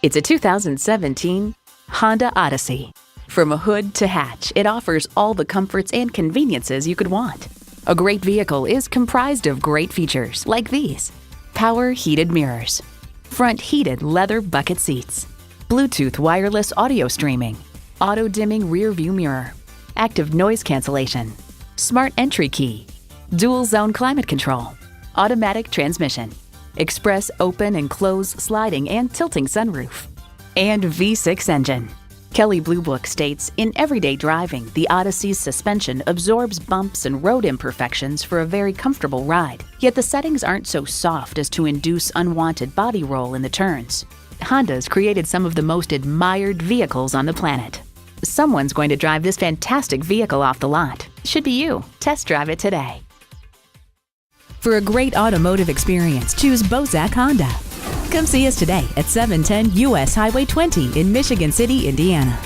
It's a 2017 Honda Odyssey. From hood to hatch, it offers all the comforts and conveniences you could want. A great vehicle is comprised of great features like these: power heated mirrors, front heated leather bucket seats, Bluetooth wireless audio streaming, auto dimming rear view mirror, active noise cancellation, smart entry key, dual zone climate control, automatic transmission, express open and close sliding and tilting sunroof, and V6 engine. Kelley Blue Book states, in everyday driving, the Odyssey's suspension absorbs bumps and road imperfections for a very comfortable ride. Yet the settings aren't so soft as to induce unwanted body roll in the turns. Honda's created some of the most admired vehicles on the planet. Someone's going to drive this fantastic vehicle off the lot. Should be you. Test drive it today. For a great automotive experience, choose Bosak Honda. Come see us today at 710 US Highway 20 in Michigan City, Indiana.